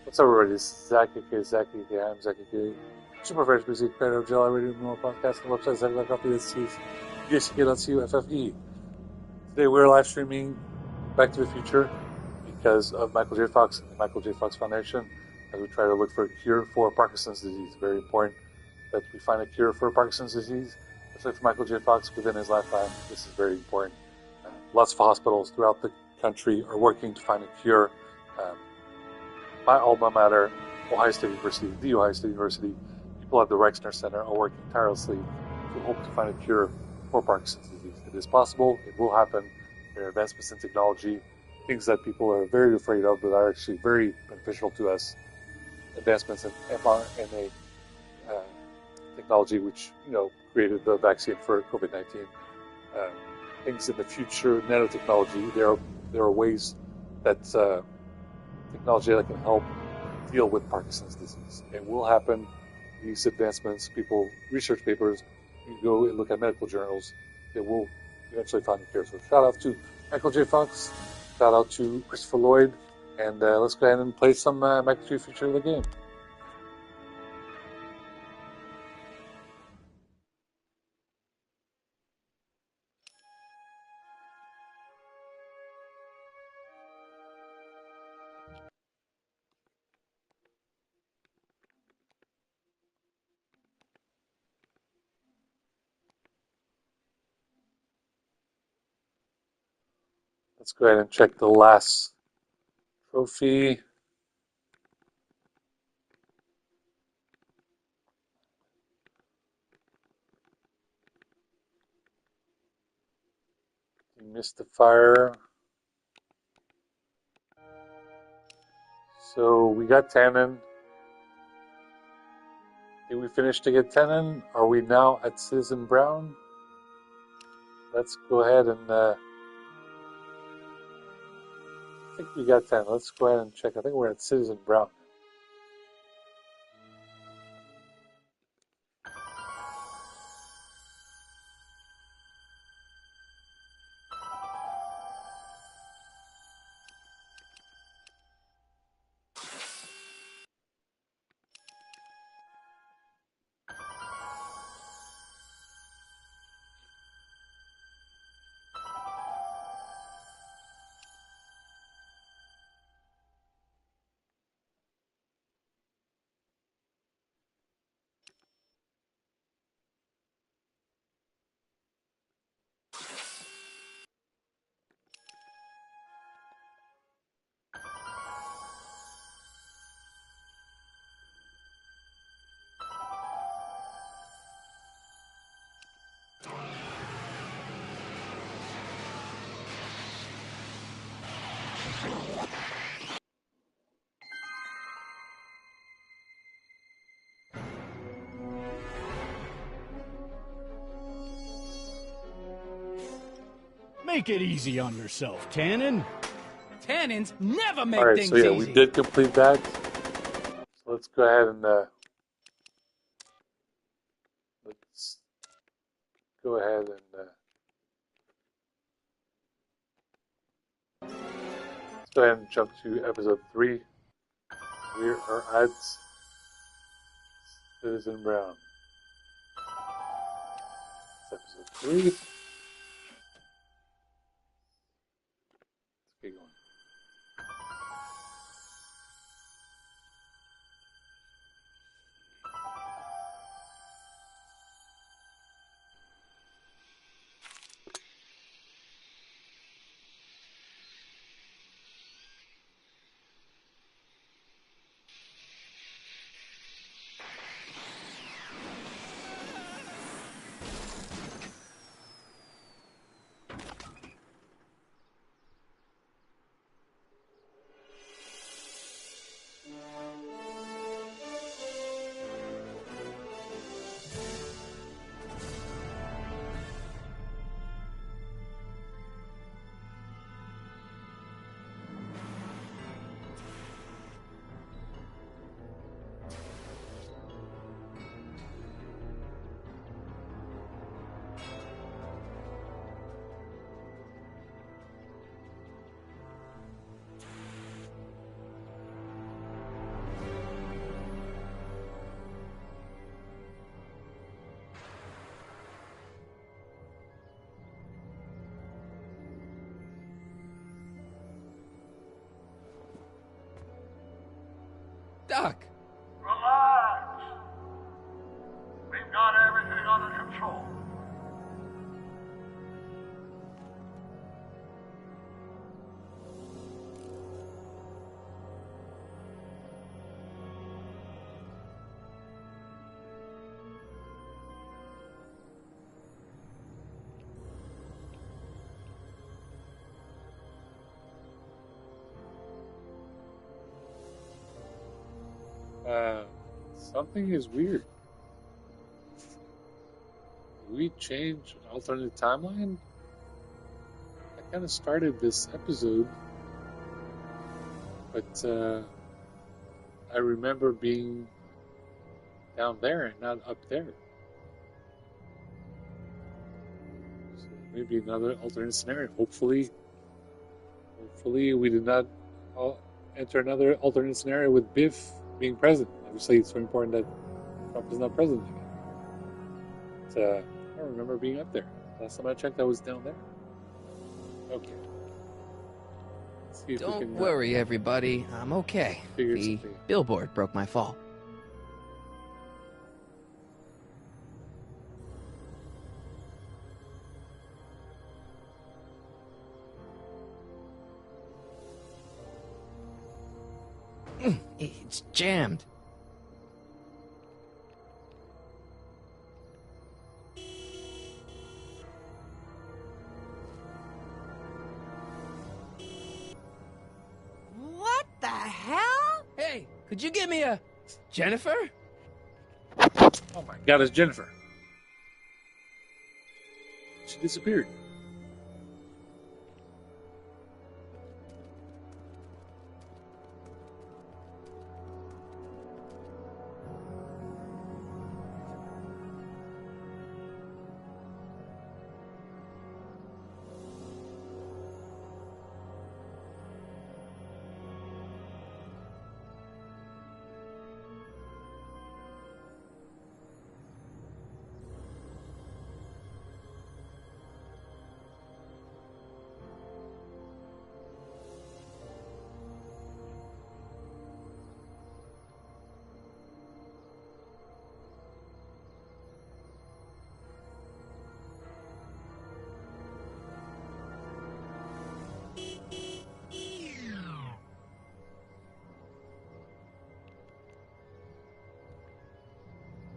What's up, everybody? This is Zaki K. Zaki K. I'm Zaki K. Super fresh music, creator of Jelly Radio, Normal Podcast, and website, Zaki Coffee, that's JCK.cu. Today we're live streaming Back to the Future because of Michael J. Fox and the Michael J. Fox Foundation as we try to look for a cure for Parkinson's disease. Very important that we find a cure for Parkinson's disease, especially for Michael J. Fox within his lifetime. This is very important. Lots of hospitals throughout the country are working to find a cure. My alma mater, Ohio State University, the Ohio State University, people at the Rexner Center are working tirelessly to hope to find a cure for Parkinson's disease. It is possible. It will happen. There are advancements in technology, things that people are very afraid of, but are actually very beneficial to us. Advancements in mRNA technology, which created the vaccine for COVID-19. Things in the future, nanotechnology. There are ways that technology that can help deal with Parkinson's disease. It will happen. These advancements, research papers, you go and look at medical journals, they will eventually find a cure. So shout out to Michael J. Fox, shout out to Christopher Lloyd, and let's go ahead and play some Back to the Future of the game. Let's go ahead and check the last trophy. Missed the fire. So we got Tannen. Did we finish to get Tannen? Are we now at Citizen Brown? Let's go ahead and I think we got 10. Let's go ahead and check. I think we're at Citizen Brown. Make it easy on yourself, Tannen. Tannins never make Alright, things so yeah, easy. we did complete that. So let's go ahead and let's go ahead and let's go ahead and jump to episode 3. We are at Citizen Brown. It's episode 3. Let's get going. stuck. Relax. We've got everything under control. Something is weird. Did we change alternate timeline? I kind of started this episode, but I remember being down there and not up there. So maybe another alternate scenario. Hopefully we did not enter another alternate scenario with Biff being president. Obviously, it's so important that Trump is not president again. But, I don't remember being up there. Last time I checked, I was down there. Okay. Let's see if we Don't can, worry, everybody. I'm okay. figure The something. billboard broke my fall. It's jammed. What the hell? Hey, could you give me a Jennifer? Oh my God, it's Jennifer. She disappeared.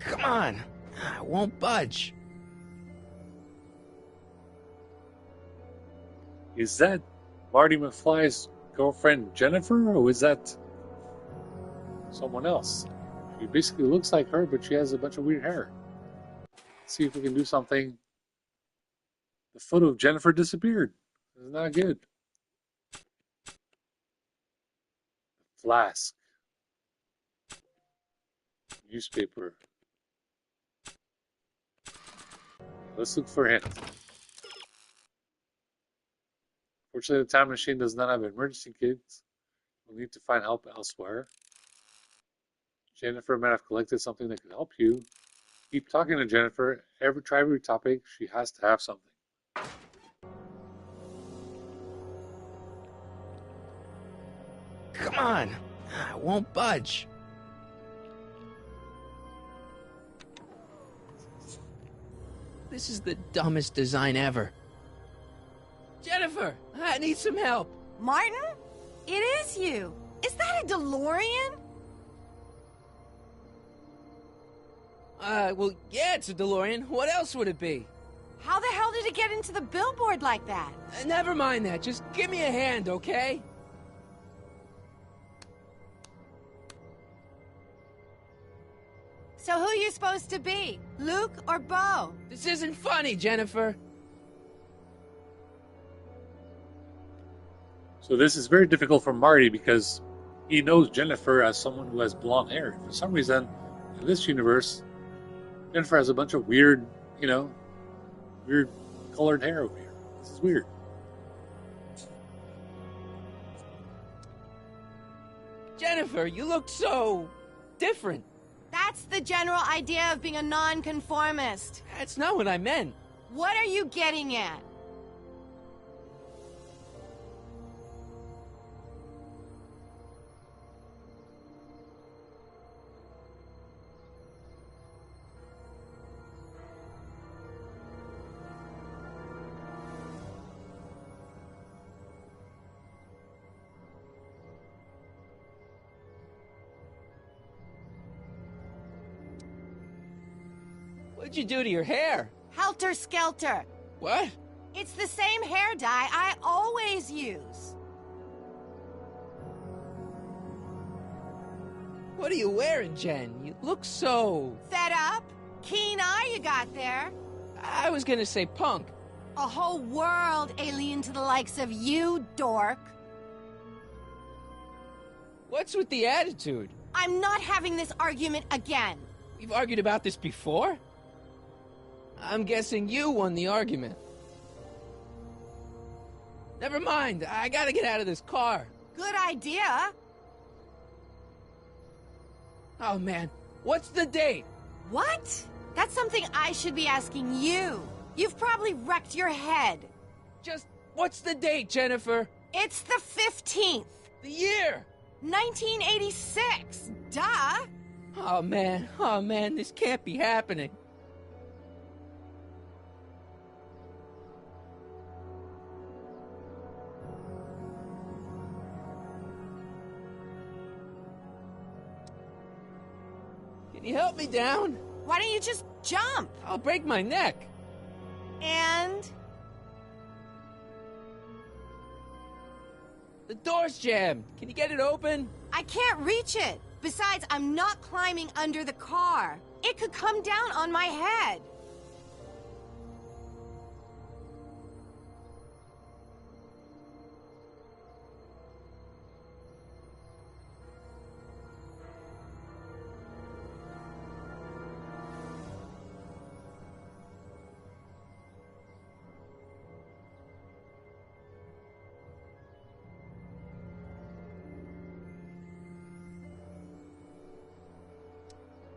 Come on. I won't budge. Is that Marty McFly's girlfriend Jennifer, or is that someone else? She basically looks like her, but she has a bunch of weird hair. Let's see if we can do something. The photo of Jennifer disappeared. It's not good. Flask. Newspaper. Let's look for hint. Fortunately, the time machine does not have emergency kits. We'll need to find help elsewhere. Jennifer might have collected something that could help you. Keep talking to Jennifer. Try every topic. She has to have something. Come on. I won't budge. This is the dumbest design ever. Jennifer, I need some help. Martin? It is you. Is that a DeLorean? Well, yeah, it's a DeLorean. What else would it be? How the hell did it get into the billboard like that? Never mind that. Just give me a hand, okay? So who are you supposed to be? Luke or Bo? This isn't funny, Jennifer. So this is very difficult for Marty because he knows Jennifer as someone who has blonde hair. For some reason, in this universe, Jennifer has a bunch of weird, weird colored hair over here. This is weird. Jennifer, you look so different. That's the general idea of being a nonconformist. That's not what I meant. What are you getting at? What'd you do to your hair? Helter Skelter. What? It's the same hair dye I always use. What are you wearing, Jen? You look so... Fed up? Keen eye you got there. I was gonna say punk. A whole world alien to the likes of you, dork. What's with the attitude? I'm not having this argument again. We've argued about this before? I'm guessing you won the argument. Never mind, I gotta get out of this car. Good idea. Oh man, what's the date? What? That's something I should be asking you. You've probably wrecked your head. Just, what's the date, Jennifer? It's the 15th. The year! 1986. Duh. Oh man, this can't be happening. Can you help me down? Why don't you just jump? I'll break my neck. And? The door's jammed. Can you get it open? I can't reach it. Besides, I'm not climbing under the car. It could come down on my head.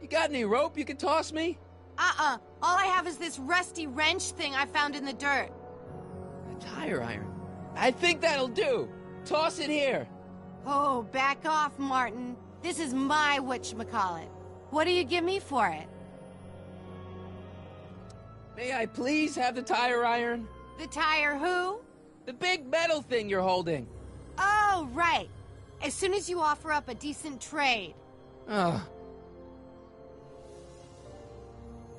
You got any rope you can toss me? All I have is this rusty wrench thing I found in the dirt. A tire iron. I think that'll do. Toss it here. Oh, back off, Martin. This is my whatchamacallit. What do you give me for it? May I please have the tire iron? The tire who? The big metal thing you're holding. Oh, right. As soon as you offer up a decent trade. Ugh.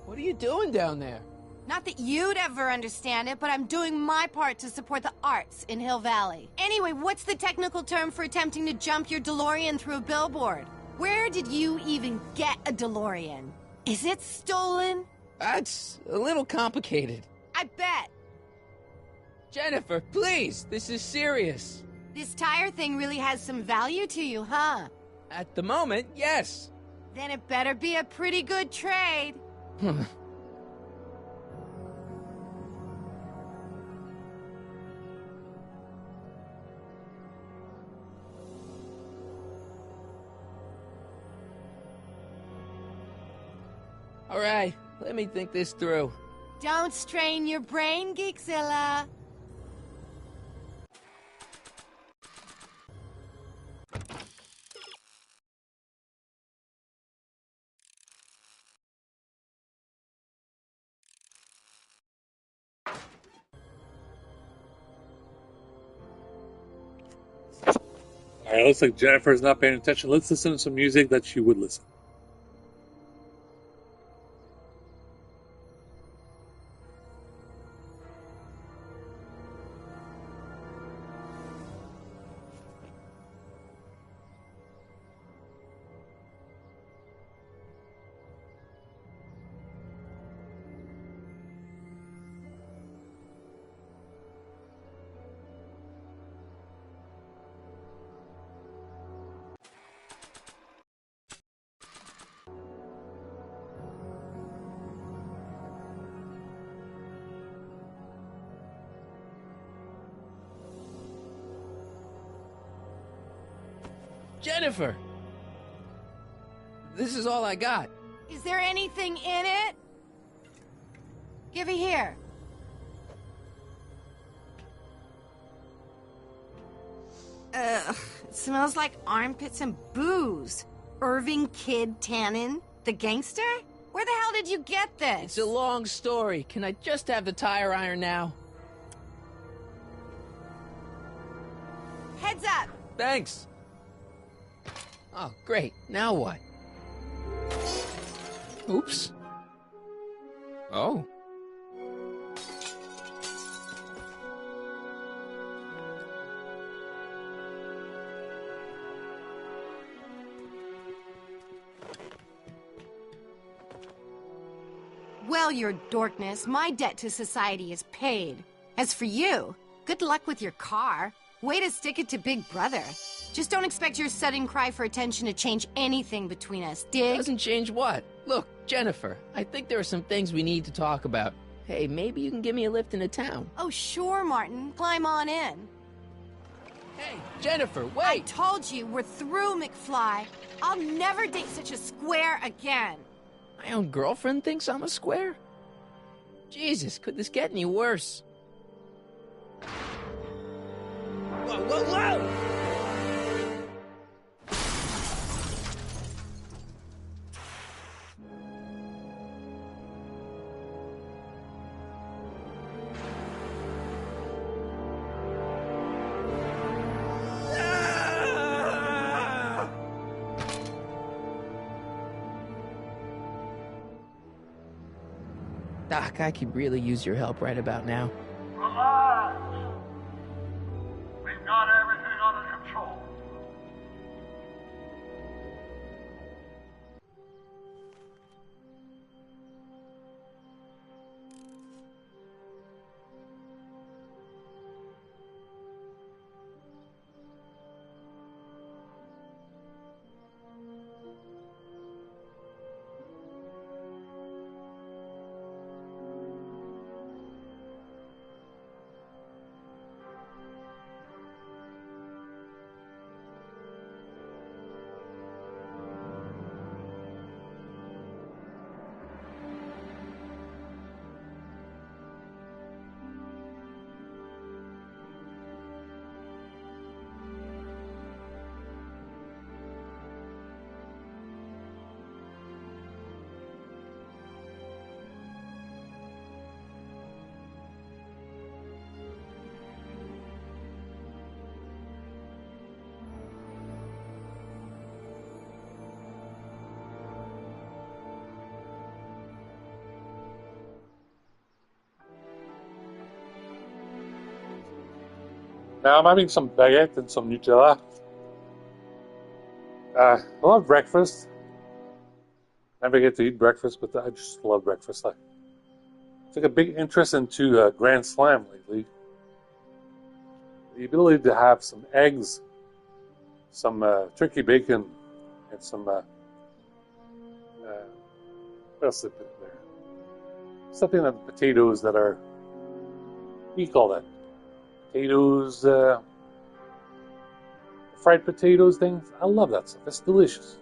What are you doing down there? Not that you'd ever understand it, but I'm doing my part to support the arts in Hill Valley. Anyway, what's the technical term for attempting to jump your DeLorean through a billboard? Where did you even get a DeLorean? Is it stolen? That's a little complicated. I bet. Jennifer, please, this is serious. This tire thing really has some value to you, huh? At the moment, yes. Then it better be a pretty good trade. All right, let me think this through. Don't strain your brain, Geekzilla. Alright, looks like Jennifer's not paying attention. Let's listen to some music that she would listen. Jennifer! This is all I got. Is there anything in it? Give it here. Ugh, it smells like armpits and booze. Irving Kid Tannen, the gangster? Where the hell did you get this? It's a long story. Can I just have the tire iron now? Heads up! Thanks. Oh, great. Now what? Oops. Oh. Well, your dorkness, my debt to society is paid. As for you, good luck with your car. Way to stick it to Big Brother. Just don't expect your sudden cry for attention to change anything between us, dig? Doesn't change what? Look, Jennifer, I think there are some things we need to talk about. Hey, maybe you can give me a lift into town. Oh, sure, Martin. Climb on in. Hey, Jennifer, I wait! told you, we're through, McFly. I'll never date such a square again. My own girlfriend thinks I'm a square? Jesus, could this get any worse? Whoa, whoa, whoa! Doc, I could really use your help right about now. Relax. We've got everything under control. Now I'm having some baguette and some Nutella. I love breakfast. Never get to eat breakfast, but I just love breakfast. I took a big interest into Grand Slam lately. The ability to have some eggs, some turkey bacon, and some what else did I put in there? Something like potatoes that are, what do you call that? Potatoes, fried potatoes things. I love that stuff. It's delicious.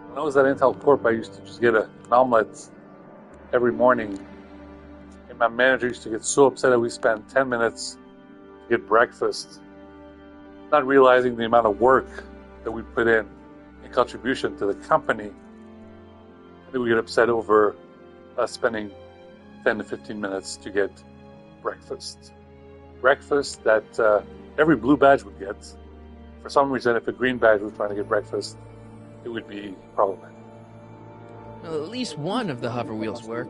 When I was at Intel Corp, I used to just get an omelet every morning. And my manager used to get so upset that we spent 10 minutes to get breakfast, not realizing the amount of work that we put in contribution to the company. And then we get upset over us spending 10 to 15 minutes to get breakfast. Breakfast that every blue badge would get. For some reason, if a green badge was trying to get breakfast, it would be problematic. Well, at least one of the hover wheels work.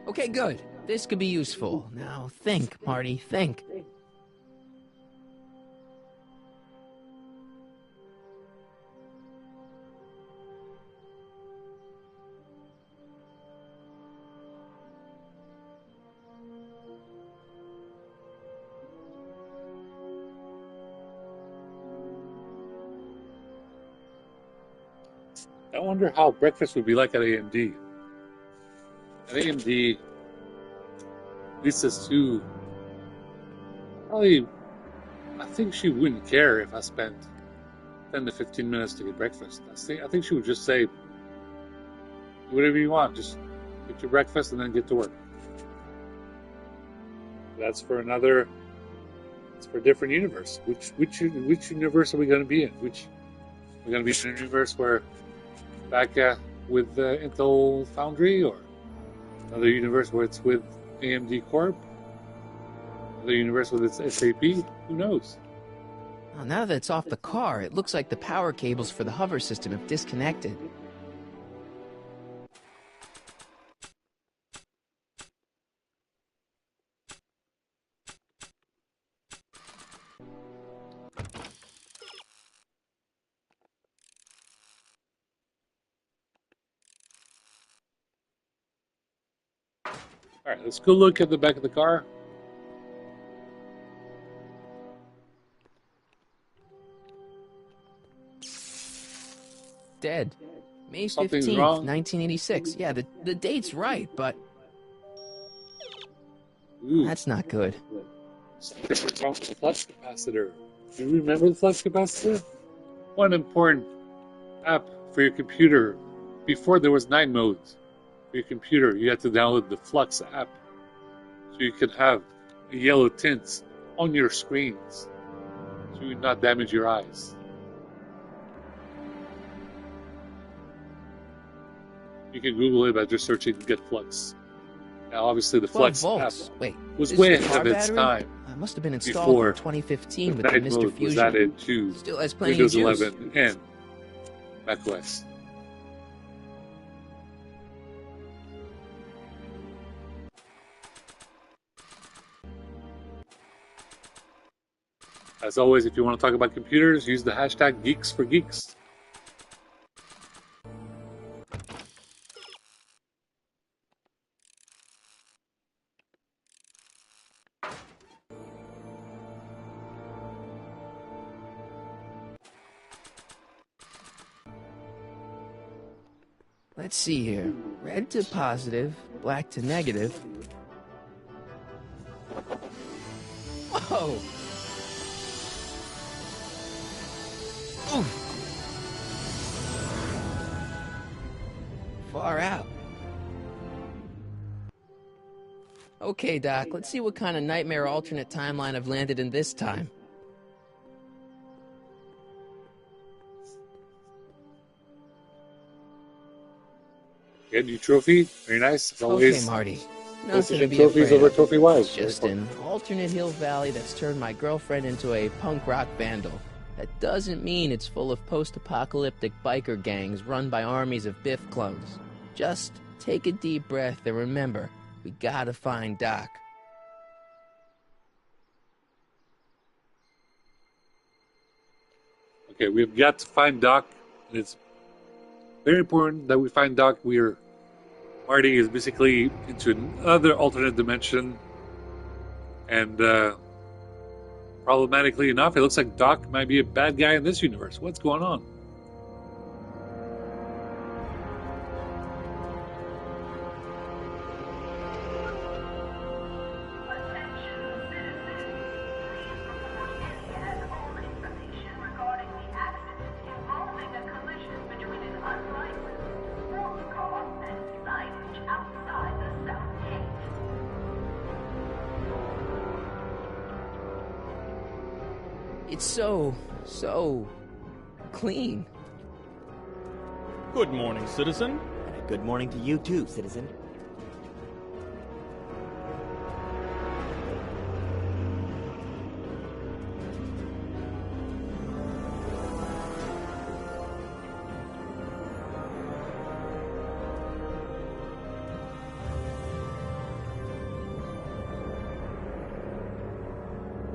Okay, good. This could be useful. Now think, Marty, think. I wonder how breakfast would be like at AMD. At AMD, Lisa's too. Probably, I think she wouldn't care if I spent 10 to 15 minutes to get breakfast. I think she would just say, whatever you want, just get your breakfast and then get to work. That's for another. It's for a different universe. Which universe are we going to be in? We're going to be in a universe where back with Intel Foundry, or another universe where it's with AMD Corp? The universe with its SAP? Who knows? Oh, now that it's off the car, it looks like the power cables for the hover system have disconnected. Alright, let's go look at the back of the car. Dead. May Something's 15th, wrong. 1986. Yeah, the date's right, but Ooh, that's not good. something's wrong with the flux capacitor. Do you remember the flux capacitor? One important app for your computer. Before there was 9 modes for your computer, you had to download the Flux app so you could have a yellow tint on your screens so you would not damage your eyes. You can Google it by just searching Get Flux. Now, obviously, the 12 Flux volts. app Wait, was this way is the ahead car of its battery? time. It must have been installed Before in 2015 with the the night Mr. mode was Fusion. added to Still has plenty Windows of juice. 11 and macOS. As always, if you want to talk about computers, use the hashtag Geeks4Geeks. Let's see here. Red to positive, black to negative. Whoa! Oof. Far out. Okay, Doc, let's see what kind of nightmare alternate timeline I've landed in this time. Get new trophy. Very nice. As Okay, always, Marty. Nothing to PlayStation be trophies afraid over of. trophy wise. It's just an alternate Hill Valley that's turned my girlfriend into a punk rock vandal. That doesn't mean it's full of post-apocalyptic biker gangs run by armies of Biff clones. Just take a deep breath and remember, we gotta find Doc. Okay, we've got to find Doc. And it's very important that we find Doc. Marty is basically into another alternate dimension. And problematically enough, it looks like Doc might be a bad guy in this universe. What's going on? It's so clean. Good morning, citizen. And a good morning to you too, citizen.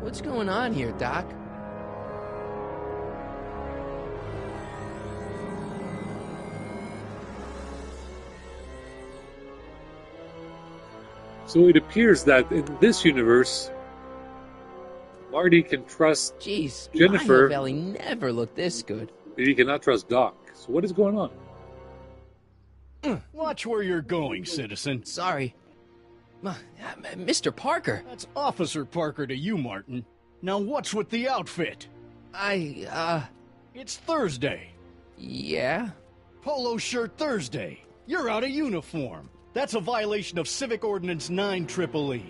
What's going on here, Doc? So it appears that in this universe, Marty can trust Jeez, Jennifer. my Hill Valley never looked this good. but he cannot trust Doc. So what is going on? Watch where you're going, citizen. Sorry. Mr. Parker, That's Officer Parker to you, Martin. Now what's with the outfit? It's Thursday. yeah? Polo shirt Thursday. You're out of uniform. That's a violation of Civic Ordinance 9EEE.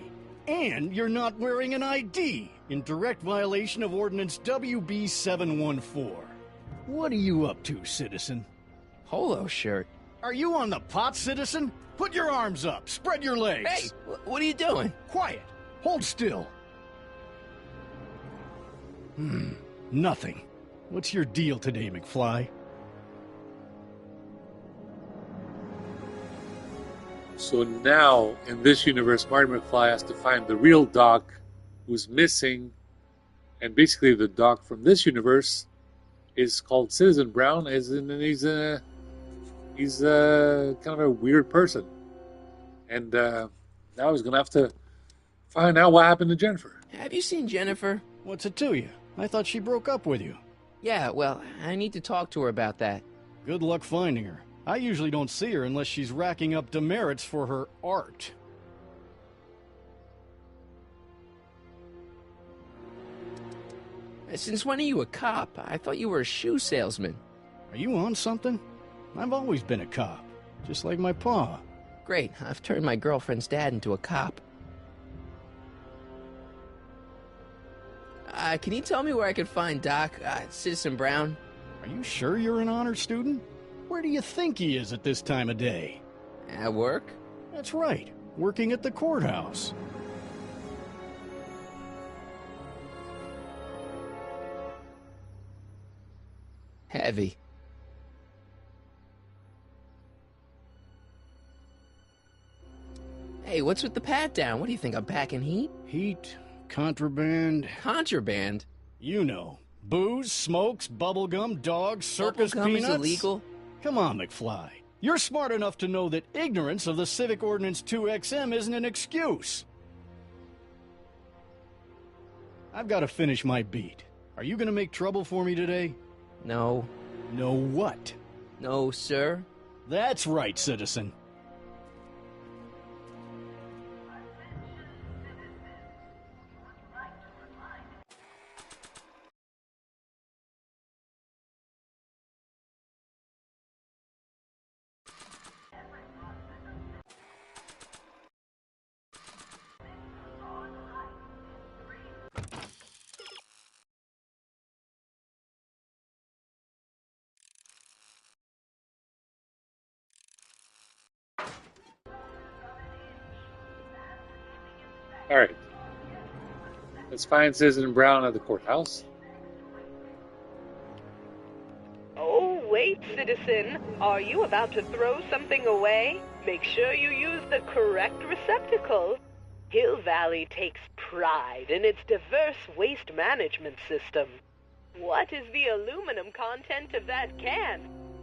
And you're not wearing an ID, in direct violation of Ordinance WB 714. What are you up to, citizen? Polo shirt. Are you on the pot, citizen? Put your arms up. Spread your legs. Hey, what are you doing? Quiet. Hold still. Nothing. What's your deal today, McFly? So now, in this universe, Marty McFly has to find the real Doc who's missing. And basically, the Doc from this universe is called Citizen Brown, as in he's kind of a weird person. And now he's going to have to find out what happened to Jennifer. Have you seen Jennifer? What's it to you? I thought she broke up with you. Yeah, well, I need to talk to her about that. Good luck finding her. I usually don't see her unless she's racking up demerits for her art. Since when are you a cop? I thought you were a shoe salesman. Are you on something? I've always been a cop, just like my pa. Great, I've turned my girlfriend's dad into a cop. Can you tell me where I could find Doc, Citizen Brown? Are you sure you're an honor student? Where do you think he is at this time of day? At work? That's right, working at the courthouse. Heavy. Hey, what's with the pat down? What do you think, I'm packing heat? Heat, contraband... Contraband? You know. Booze, smokes, bubblegum, dogs, circus Bubblegum peanuts. is illegal? Come on, McFly. You're smart enough to know that ignorance of the Civic Ordinance 2XM isn't an excuse. I've got to finish my beat. Are you going to make trouble for me today? No. No what? No, sir. That's right, citizen. Alright. Let's find Citizen Brown at the courthouse. Oh, wait, citizen. Are you about to throw something away? Make sure you use the correct receptacle. Hill Valley takes pride in its diverse waste management system. What is the aluminum content of that can?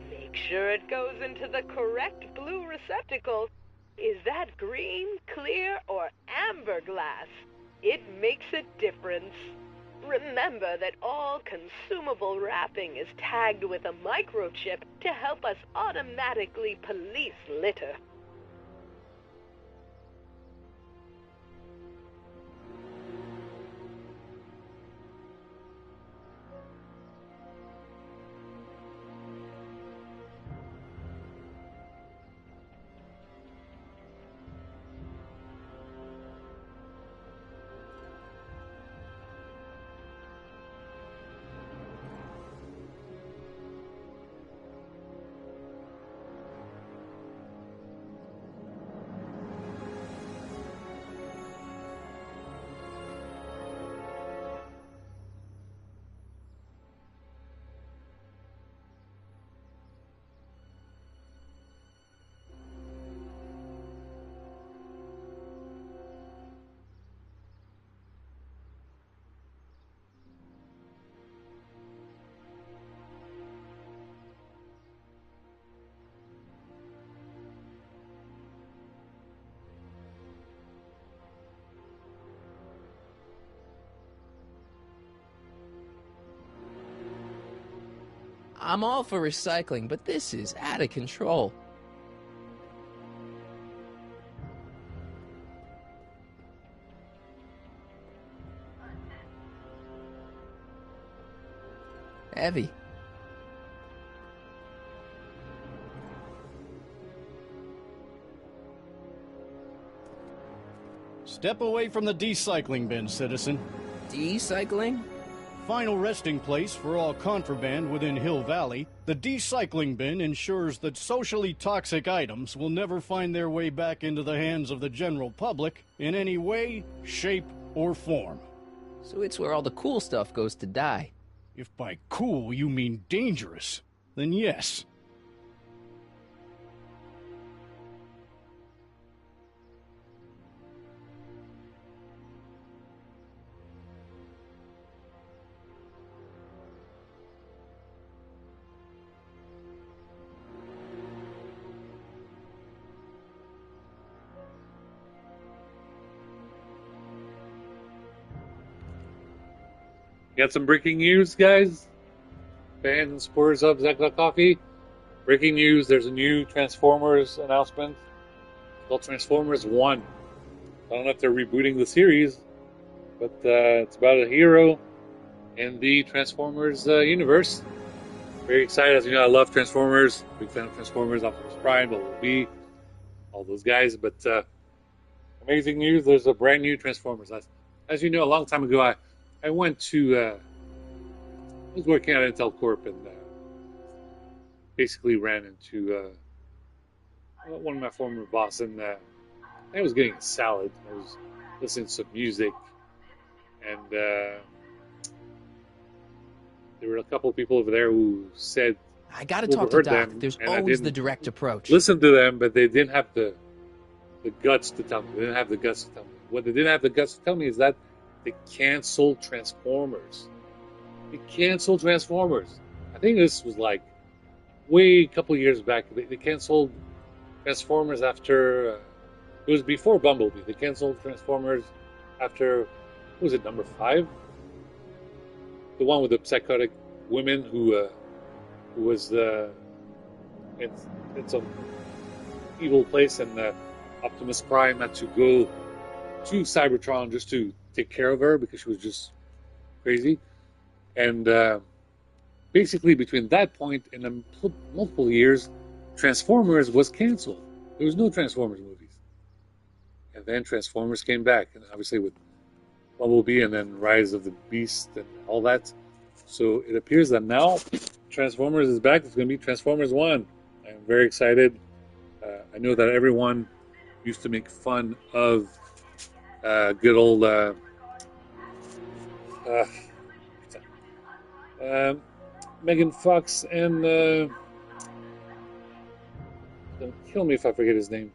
Make sure it goes into the correct blue receptacle. Is that green, clear, or amber glass? It makes a difference. Remember that all consumable wrapping is tagged with a microchip to help us automatically police litter. I'm all for recycling, but this is out of control. Heavy. Step away from the decycling bin, citizen. Decycling? Final resting place for all contraband within Hill Valley The decycling bin ensures that socially toxic items will never find their way back into the hands of the general public in any way, shape, or form. So it's where all the cool stuff goes to die. If by cool you mean dangerous, then yes. Got some breaking news, guys. Fans and supporters of Zach Coffee. Breaking news, there's a new Transformers announcement called Transformers 1. I don't know if they're rebooting the series, but it's about a hero in the Transformers universe. Very excited. As you know, I love Transformers. Big fan of Transformers, Optimus Prime, Bumblebee, all those guys. But amazing news, there's a brand new Transformers. As you know, a long time ago, I went to, I was working at Intel Corp and basically ran into one of my former bosses, and I was getting a salad. I was listening to some music, and there were a couple of people over there who said, I gotta talk to Doc. There's always the direct approach. Listen to them, but they didn't have the guts to tell me. They didn't have the guts to tell me. What they didn't have the guts to tell me is that they canceled Transformers. They canceled Transformers. I think this was like way a couple years back. They canceled Transformers after it was before Bumblebee. They canceled Transformers after, what was it, number 5? The one with the psychotic women who was it's an evil place, and Optimus Prime had to go to Cybertron just to take care of her because she was just crazy. And basically between that point and multiple years, Transformers was canceled. There was no Transformers movies. And then Transformers came back, and obviously with Bumblebee and then Rise of the Beast and all that. So it appears that now Transformers is back. It's going to be Transformers 1. I'm very excited. I know that everyone used to make fun of good old Megan Fox and don't kill me if I forget his name.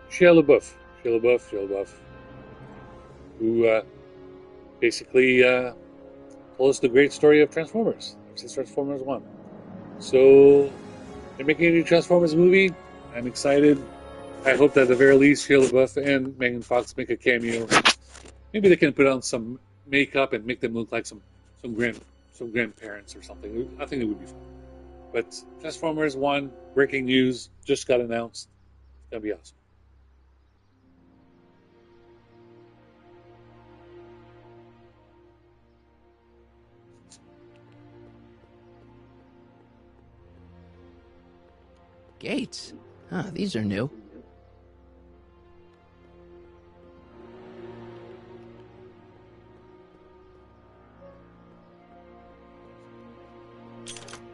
Shia LaBeouf, who basically told us the great story of Transformers, since Transformers 1. So they're making a new Transformers movie. I'm excited. I hope that at the very least Shia LaBeouf and Megan Fox make a cameo. Maybe they can put on some makeup and make them look like some grandparents or something. I think it would be fun. But Transformers 1, breaking news, just got announced. It's gonna be awesome. Gates? Huh, these are new.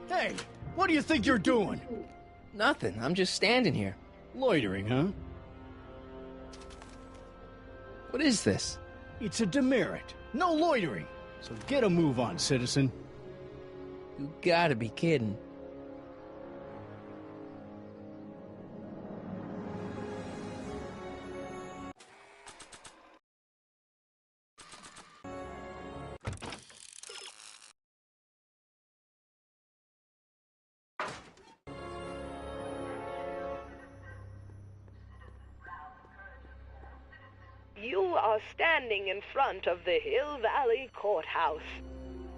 Hey, what do you think you're doing? Nothing, I'm just standing here. Loitering, huh? What is this? It's a demerit. No loitering. So get a move on, citizen. You gotta be kidding. You are standing in front of the Hill Valley Courthouse.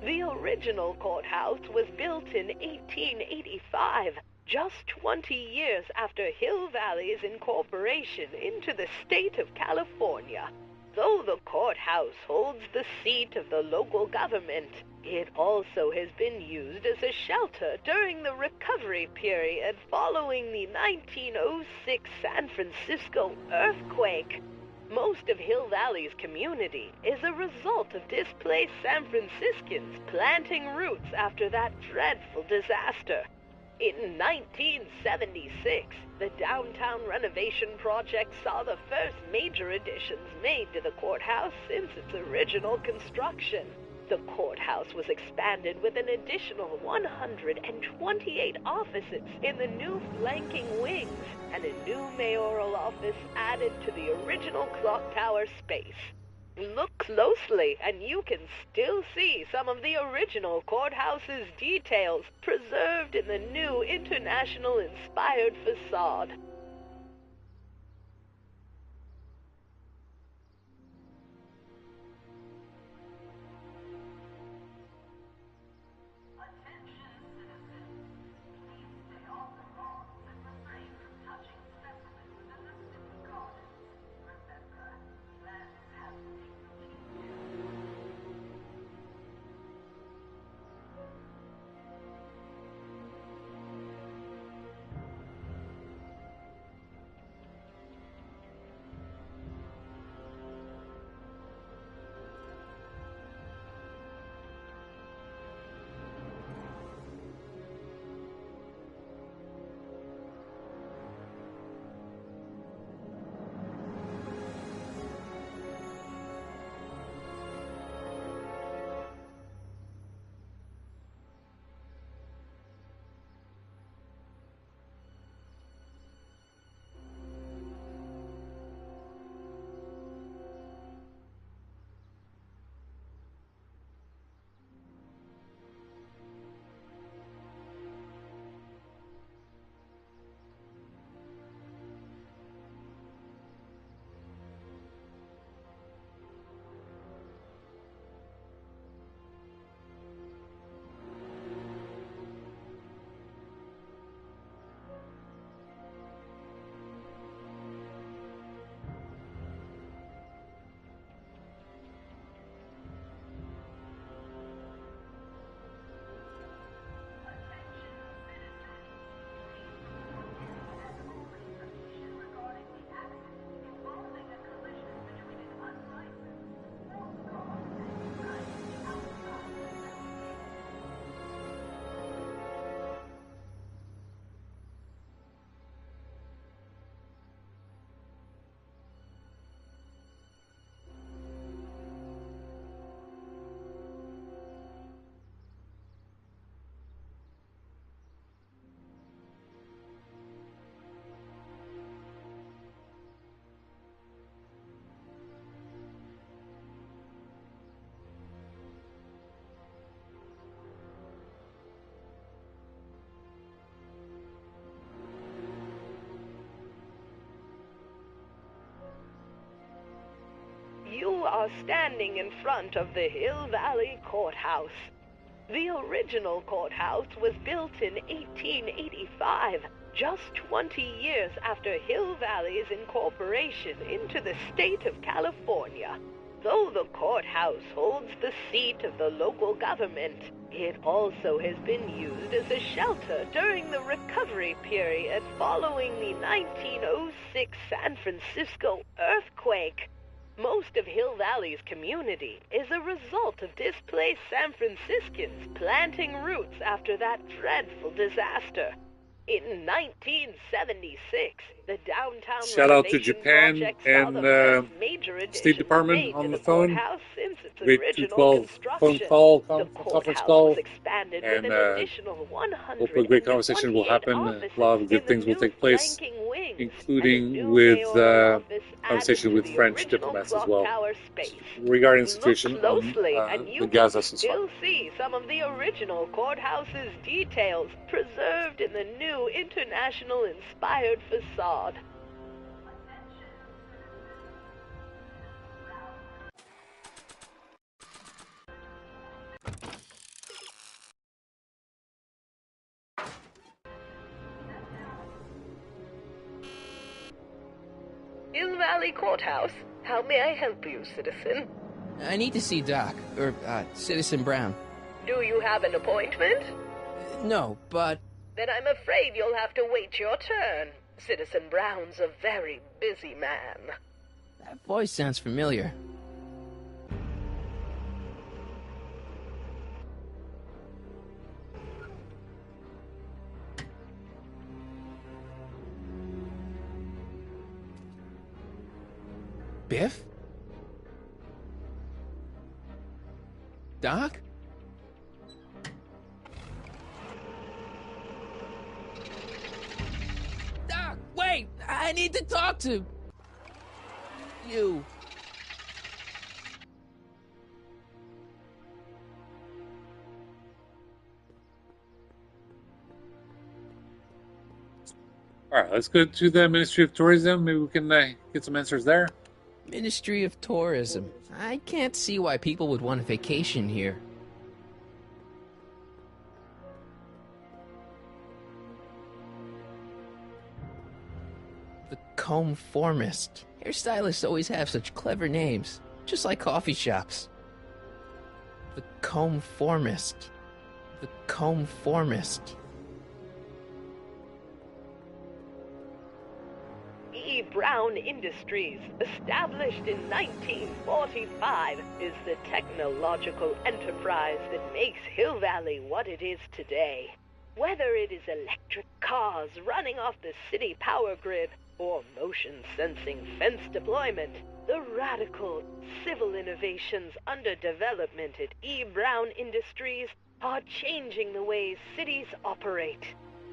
The original courthouse was built in 1885, just 20 years after Hill Valley's incorporation into the state of California. Though the courthouse holds the seat of the local government, it also has been used as a shelter during the recovery period following the 1906 San Francisco earthquake. Most of Hill Valley's community is a result of displaced San Franciscans planting roots after that dreadful disaster. In 1976, the downtown renovation project saw the first major additions made to the courthouse since its original construction. The courthouse was expanded with an additional 128 offices in the new flanking wings, and a new mayoral office added to the original clock tower space. Look closely, and you can still see some of the original courthouse's details preserved in the new international-inspired facade. You are standing in front of the Hill Valley Courthouse. The original courthouse was built in 1885, just 20 years after Hill Valley's incorporation into the state of California. Though the courthouse holds the seat of the local government, it also has been used as a shelter during the recovery period following the 1906 San Francisco earthquake. Most of Hill Valley's community is a result of displaced San Franciscans planting roots after that dreadful disaster. In 1976, the downtown shout out to renovation Japan project and saw the first major State additions Department made on to the the phone. courthouse since its Great original 212 phone construction. call, The conference courthouse call, was expanded with and an additional hopefully a great conversation will happen. A lot of good things will take place, including with conversation with French diplomats as well regarding the situation on the Gaza ceasefire. See some of the original courthouse's details preserved in the new international-inspired facade. Hill Valley Courthouse. How may I help you, citizen? I need to see Doc, or Citizen Brown. Do you have an appointment? No, but... Then I'm afraid you'll have to wait your turn. Citizen Brown's a very busy man. That voice sounds familiar. Biff? Doc? Doc, wait! I need to talk to you. All right, let's go to the Ministry of Tourism. Maybe we can get some answers there. Ministry of Tourism. I can't see why people would want a vacation here. The Comformist. Hairstylists always have such clever names, just like coffee shops. The Comformist. The Comformist. E. Brown Industries, established in 1945, is the technological enterprise that makes Hill Valley what it is today. Whether it is electric cars running off the city power grid or motion-sensing fence deployment, the radical civil innovations under development at E. Brown Industries are changing the ways cities operate.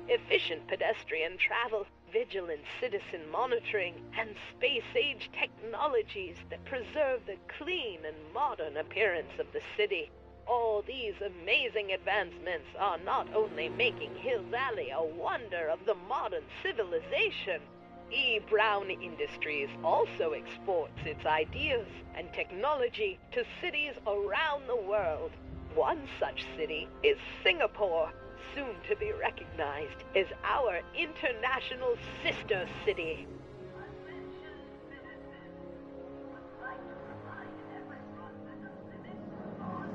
Efficient pedestrian travel, vigilant citizen monitoring, and space-age technologies that preserve the clean and modern appearance of the city. All these amazing advancements are not only making Hill Valley a wonder of the modern civilization. E. Brown Industries also exports its ideas and technology to cities around the world. One such city is Singapore, soon to be recognized as our international sister city.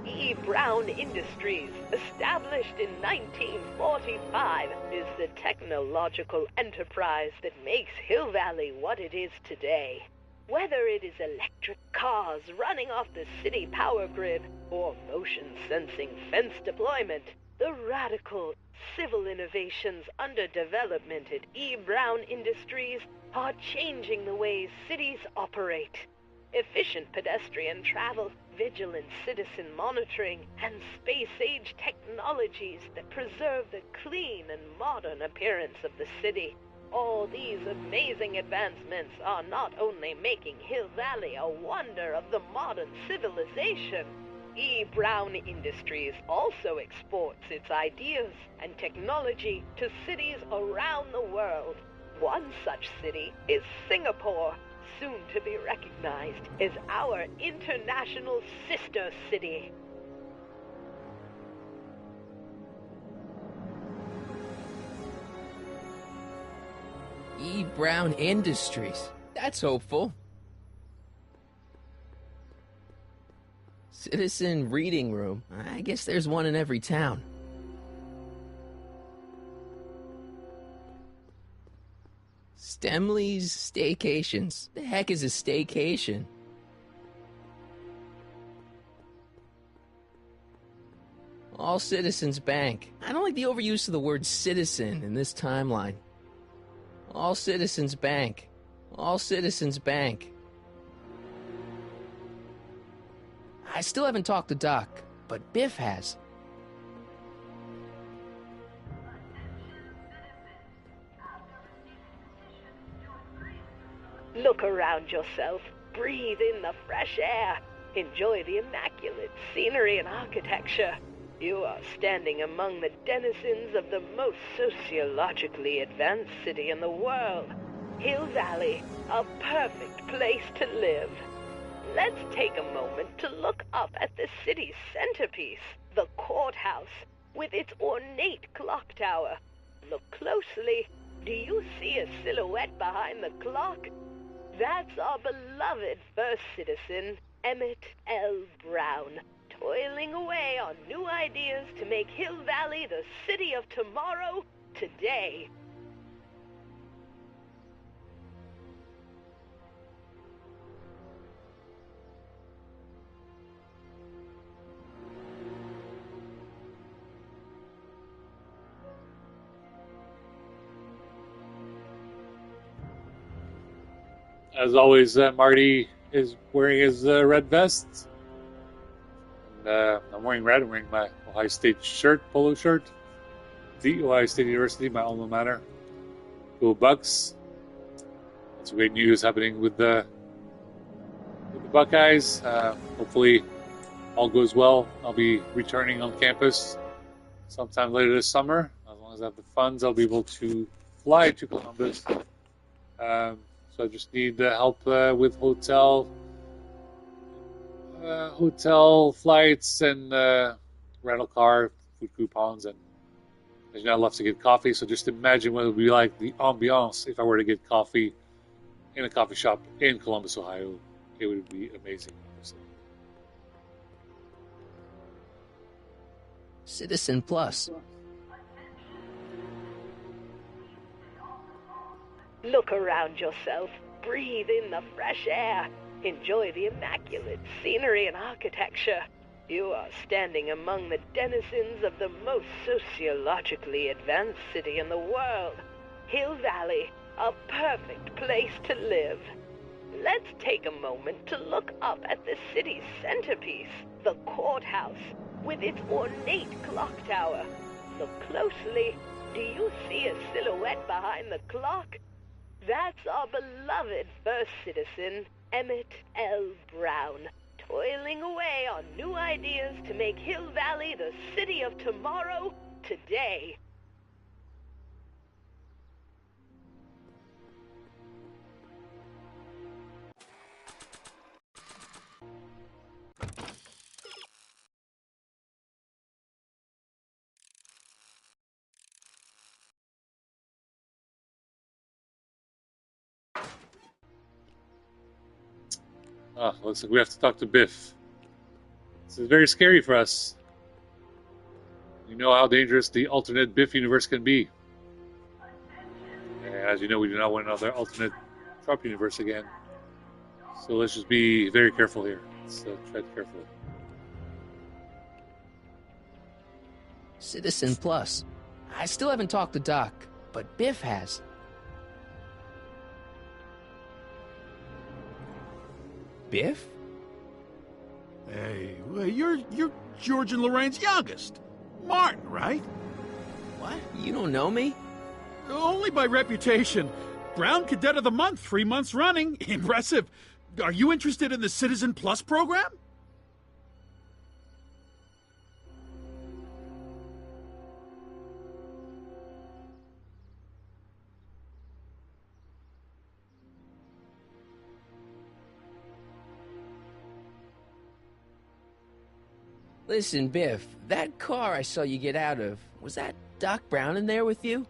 E. Brown Industries, established in 1945, is the technological enterprise that makes Hill Valley what it is today. Whether it is electric cars running off the city power grid or motion-sensing fence deployment, the radical civil innovations under development at E. Brown Industries are changing the ways cities operate. Efficient pedestrian travel, vigilant citizen monitoring, and space-age technologies that preserve the clean and modern appearance of the city. All these amazing advancements are not only making Hill Valley a wonder of the modern civilization. E. Brown Industries also exports its ideas and technology to cities around the world. One such city is Singapore, soon to be recognized as our international sister city. E. Brown Industries. That's hopeful. Citizen reading room. I guess there's one in every town. Stemley's Staycations. The heck is a staycation? All Citizens Bank. I don't like the overuse of the word citizen in this timeline. All Citizens Bank. All Citizens Bank. I still haven't talked to Doc, but Biff has. Look around yourself, breathe in the fresh air, enjoy the immaculate scenery and architecture. You are standing among the denizens of the most sociologically advanced city in the world. Hill Valley, a perfect place to live. Let's take a moment to look up at the city's centerpiece, the courthouse, with its ornate clock tower. Look closely. Do you see a silhouette behind the clock? That's our beloved first citizen, Emmett L. Brown, toiling away on new ideas to make Hill Valley the city of tomorrow, today. As always, Marty is wearing his red vest. And, I'm wearing red. I'm wearing my Ohio State shirt, polo shirt. The Ohio State University, my alma mater. Go Bucks. Some great news happening with the Buckeyes. Hopefully all goes well. I'll be returning on campus sometime later this summer. As long as I have the funds, I'll be able to fly to Columbus. So I just need help with hotel flights and rental car, food coupons, and as you know, I love to get coffee. So just imagine what it would be like, the ambiance, if I were to get coffee in a coffee shop in Columbus, Ohio. It would be amazing. Citizen Plus. Look around yourself. Breathe in the fresh air. Enjoy the immaculate scenery and architecture. You are standing among the denizens of the most sociologically advanced city in the world. Hill Valley, a perfect place to live. Let's take a moment to look up at the city's centerpiece, the courthouse, with its ornate clock tower. Look closely. Do you see a silhouette behind the clock? That's our beloved first citizen, Emmett L. Brown, toiling away on new ideas to make Hill Valley the city of tomorrow, today. Looks like we have to talk to Biff. This is very scary for us. You know how dangerous the alternate Biff universe can be. And as you know, we do not want another alternate Trump universe again. So let's just be very careful here. Let's tread carefully. Citizen Plus. I still haven't talked to Doc, but Biff has. Biff? Hey, well, you're George and Lorraine's youngest. Martin, right? What? You don't know me? Only by reputation. Brown Cadet of the Month, 3 months running. Impressive. Are you interested in the Citizen Plus program? Listen, Biff, that car I saw you get out of, was that Doc Brown in there with you?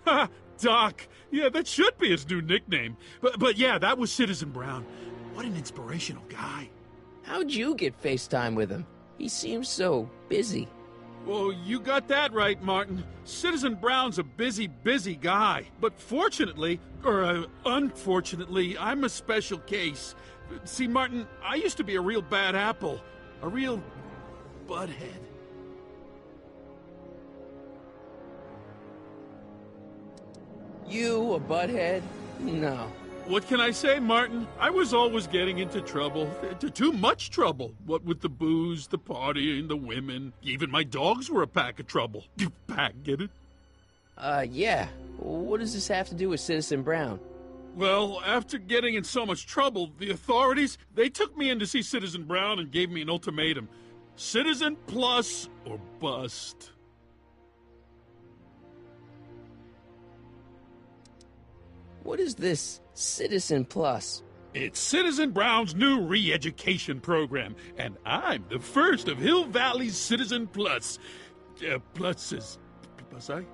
Ha! Doc! Yeah, that should be his new nickname. But yeah, that was Citizen Brown. What an inspirational guy. How'd you get FaceTime with him? He seems so busy. Well, you got that right, Martin. Citizen Brown's a busy guy. But fortunately, or unfortunately, I'm a special case. See, Martin, I used to be a real bad apple. A real butthead. You a butthead? No. What can I say, Martin? I was always getting into trouble. Too much trouble. What with the booze, the partying, the women. Even my dogs were a pack of trouble. Pack, get it? Yeah. What does this have to do with Citizen Brown? Well, after getting in so much trouble, the authorities, they took me in to see Citizen Brown and gave me an ultimatum. Citizen Plus or bust. What is this Citizen Plus? It's Citizen Brown's new re-education program, and I'm the first of Hill Valley's Citizen Plus. Plus is... Plus I?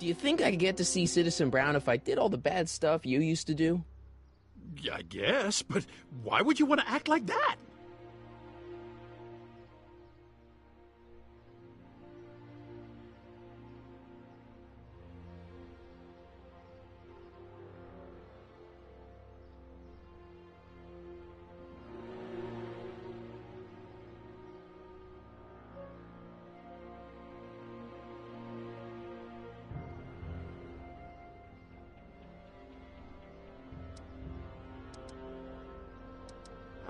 Do you think I could get to see Citizen Brown if I did all the bad stuff you used to do? Yeah, I guess, but why would you want to act like that?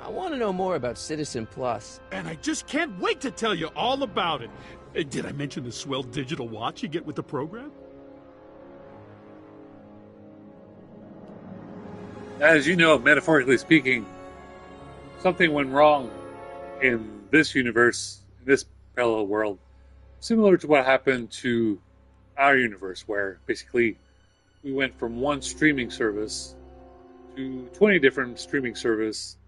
I want to know more about Citizen Plus. And I just can't wait to tell you all about it. Did I mention the swell digital watch you get with the program? As you know, metaphorically speaking, something went wrong in this universe, in this parallel world, similar to what happened to our universe, where basically we went from one streaming service to 20 different streaming services,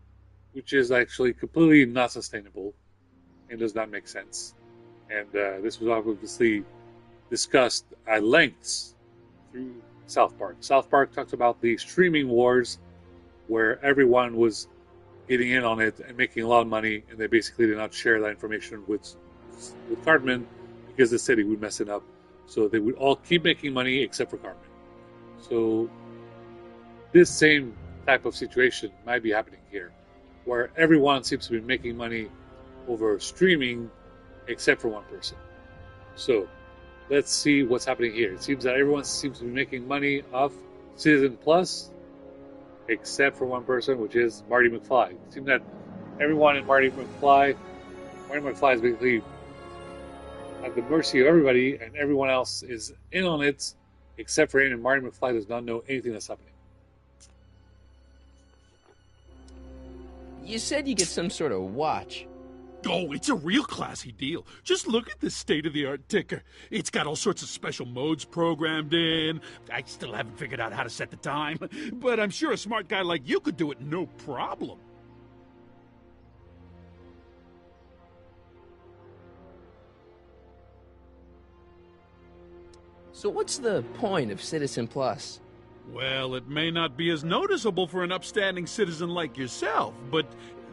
which is actually completely not sustainable and does not make sense. And this was obviously discussed at lengths through South Park. South Park talked about the streaming wars, where everyone was getting in on it and making a lot of money, and they basically did not share that information with Cartman because they said he would mess it up. So they would all keep making money except for Cartman. So this same type of situation might be happening here, where everyone seems to be making money over streaming except for one person. So let's see what's happening here. It seems that everyone seems to be making money off Citizen Plus except for one person, which is Marty McFly. It seems that everyone in Marty McFly is basically at the mercy of everybody, and everyone else is in on it except for him, and Marty McFly does not know anything that's happening. You said you get some sort of watch. Oh, it's a real classy deal. Just look at this state-of-the-art ticker. It's got all sorts of special modes programmed in. I still haven't figured out how to set the time, but I'm sure a smart guy like you could do it no problem. So what's the point of Citizen Plus? Well, it may not be as noticeable for an upstanding citizen like yourself, but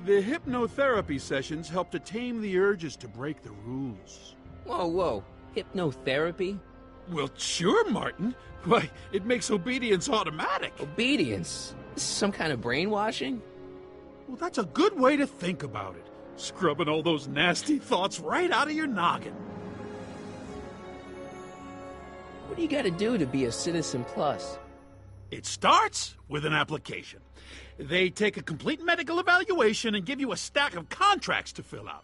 the hypnotherapy sessions help to tame the urges to break the rules. Whoa. Hypnotherapy? Well, sure, Martin. Why, it makes obedience automatic. Obedience? This is some kind of brainwashing? Well, that's a good way to think about it. Scrubbing all those nasty thoughts right out of your noggin. What do you gotta do to be a Citizen Plus? It starts with an application. They take a complete medical evaluation and give you a stack of contracts to fill out.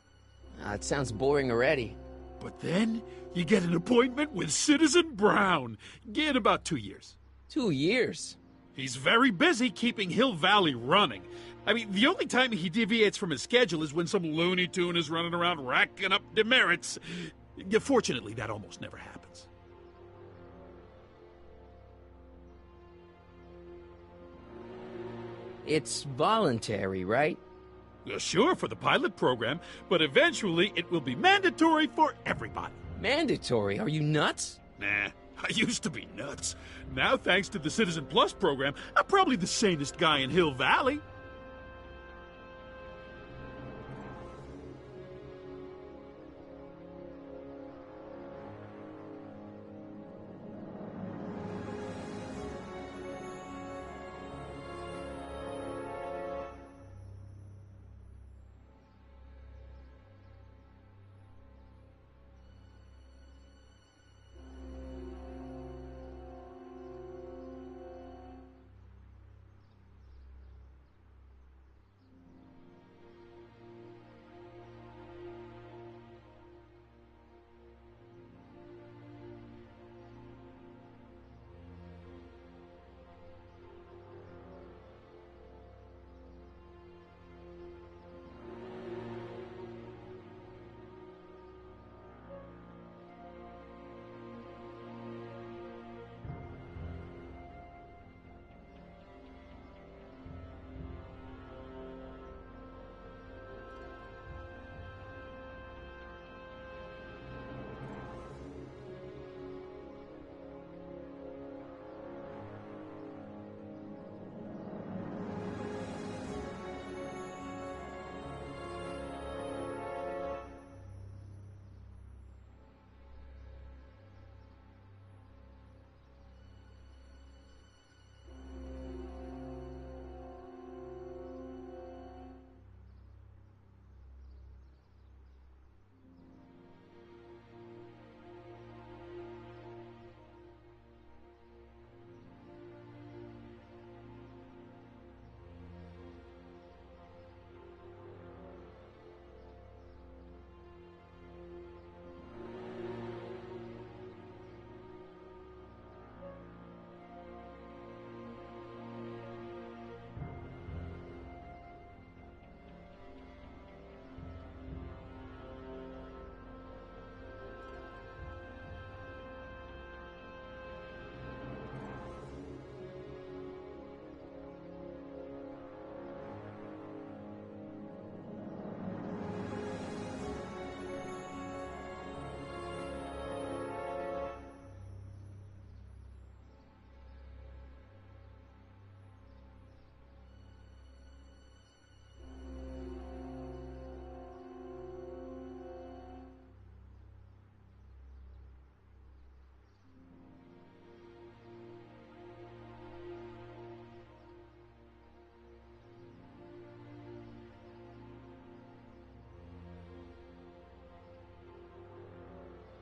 It sounds boring already. But then you get an appointment with Citizen Brown. Get about 2 years. 2 years? He's very busy keeping Hill Valley running. I mean, the only time he deviates from his schedule is when some Looney Tune is running around racking up demerits. Fortunately, that almost never happens. It's voluntary, right? Sure, for the pilot program, but eventually it will be mandatory for everybody. Mandatory? Are you nuts? Nah, I used to be nuts. Now, thanks to the Citizen Plus program, I'm probably the sanest guy in Hill Valley.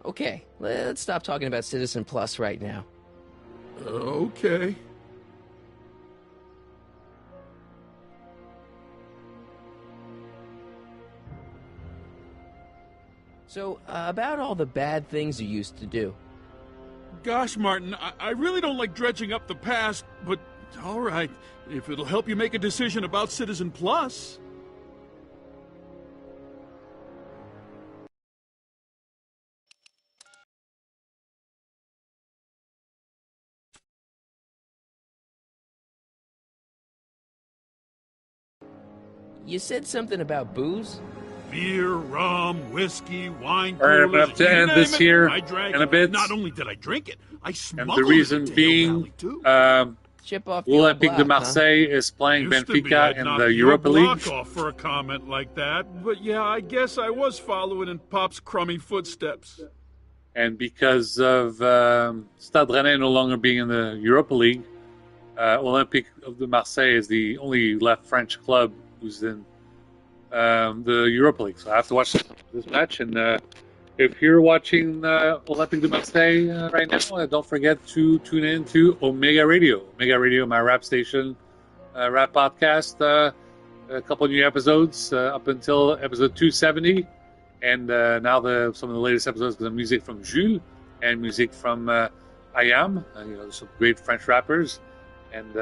Okay, let's stop talking about Citizen Plus right now. Okay. So, about all the bad things you used to do. Gosh, Martin, I really don't like dredging up the past, but all right, if it'll help you make a decision about Citizen Plus. You said something about booze? Beer, rum, whiskey, wine All right, I'm coolers, going to you end name this it, here I drank in a it. bit. Not only did I drink it, I And smuggled the reason it to Hill being, Valley, too. Chip off the old Olympique de block, Marseille is playing Used to be Benfica I'd in knock the your Europa League. block off for a comment like that, but yeah, I guess I was following in Pop's crummy footsteps. And because of Stade Rennais no longer being in the Europa League, Olympique de Marseille is the only left French club who's in the Europa League. So I have to watch this match. And if you're watching Olympique de Marseille right now, don't forget to tune in to Omega Radio. Omega Radio, my rap station, rap podcast. A couple new episodes up until episode 270. And now some of the latest episodes with music from Jules and music from IAM, some great French rappers. And,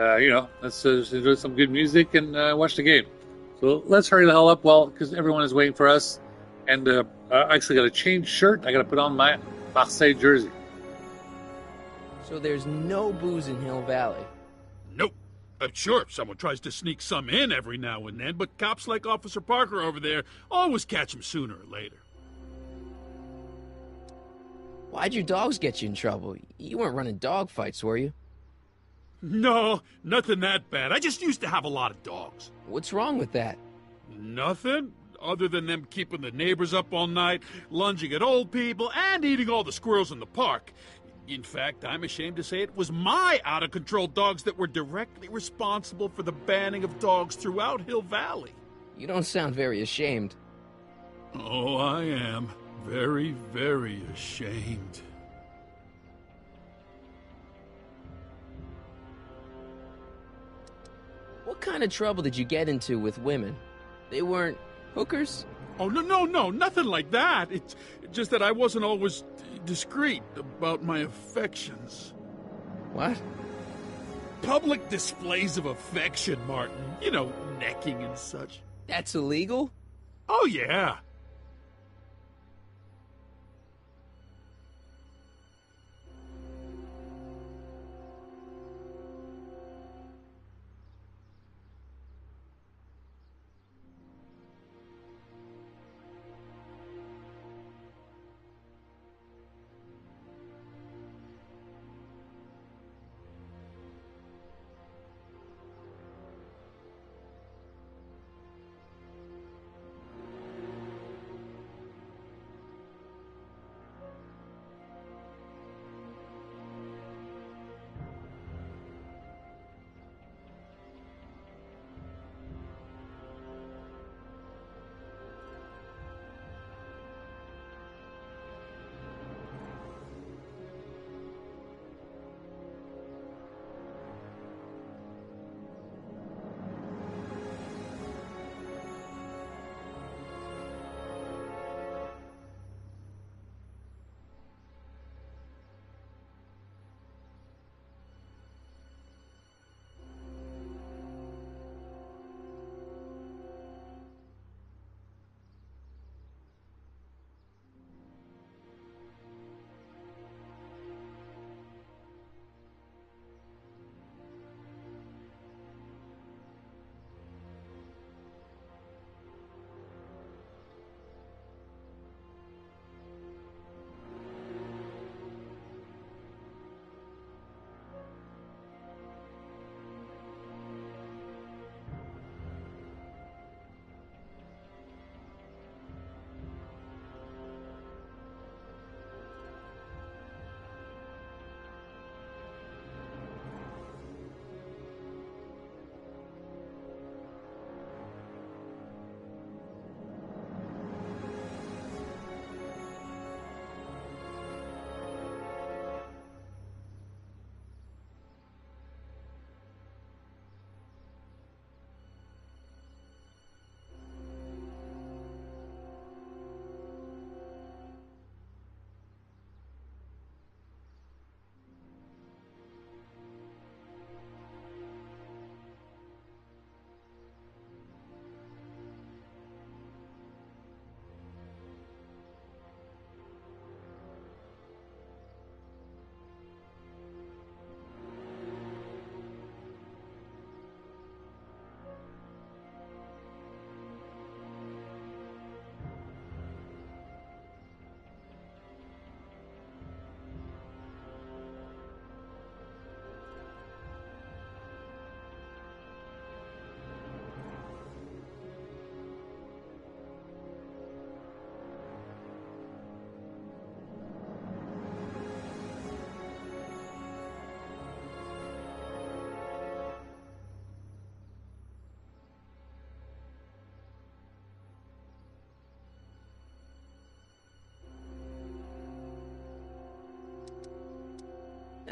let's enjoy some good music and watch the game. So let's hurry the hell up, because everyone is waiting for us. And I actually got a change shirt. I got to put on my Marseille jersey. So there's no booze in Hill Valley? Nope. Sure, someone tries to sneak some in every now and then, but cops like Officer Parker over there always catch him sooner or later. Why'd your dogs get you in trouble? You weren't running dog fights, were you? No, nothing that bad. I just used to have a lot of dogs. What's wrong with that? Nothing, other than them keeping the neighbors up all night, lunging at old people, and eating all the squirrels in the park. In fact, I'm ashamed to say it was my out-of-control dogs that were directly responsible for the banning of dogs throughout Hill Valley. You don't sound very ashamed. Oh, I am. Very, very ashamed. What kind of trouble did you get into with women? They weren't hookers? Oh, no, nothing like that. It's just that I wasn't always discreet about my affections. What? Public displays of affection, Martin. You know, necking and such. That's illegal? Oh, yeah.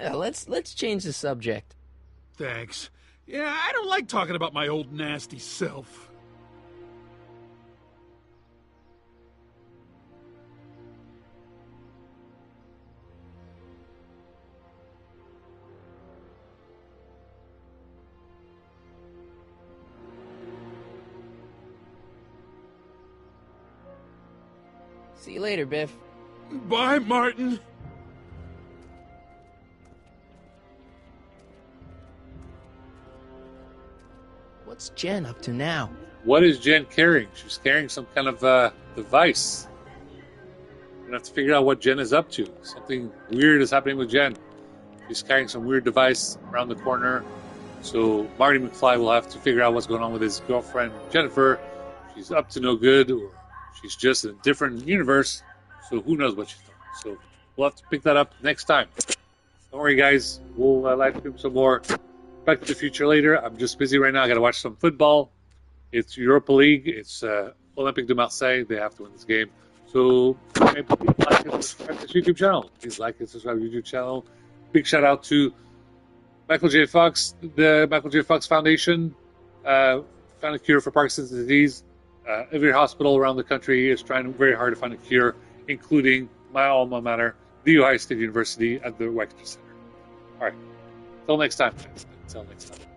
Let's change the subject. Thanks. Yeah, I don't like talking about my old nasty self. See you later, Biff. Bye, Martin. What's Jen up to now? What is Jen carrying? She's carrying some kind of device. We're gonna have to figure out what Jen is up to. Something weird is happening with Jen. She's carrying some weird device around the corner. So Marty McFly will have to figure out what's going on with his girlfriend Jennifer. She's up to no good, or she's just in a different universe. So who knows what she's doing. So we'll have to pick that up next time. Don't worry, guys. We'll live stream some more Back to the Future later. I'm just busy right now. I got to watch some football. It's Europa League. It's Olympique de Marseille. They have to win this game. So please like and subscribe to this YouTube channel. Please like and subscribe to the YouTube channel. Big shout out to Michael J. Fox. The Michael J. Fox Foundation found a cure for Parkinson's disease. Every hospital around the country is trying very hard to find a cure, including my alma mater, The Ohio State University at the Wexner Center. All right. Until next time, guys. Until next time.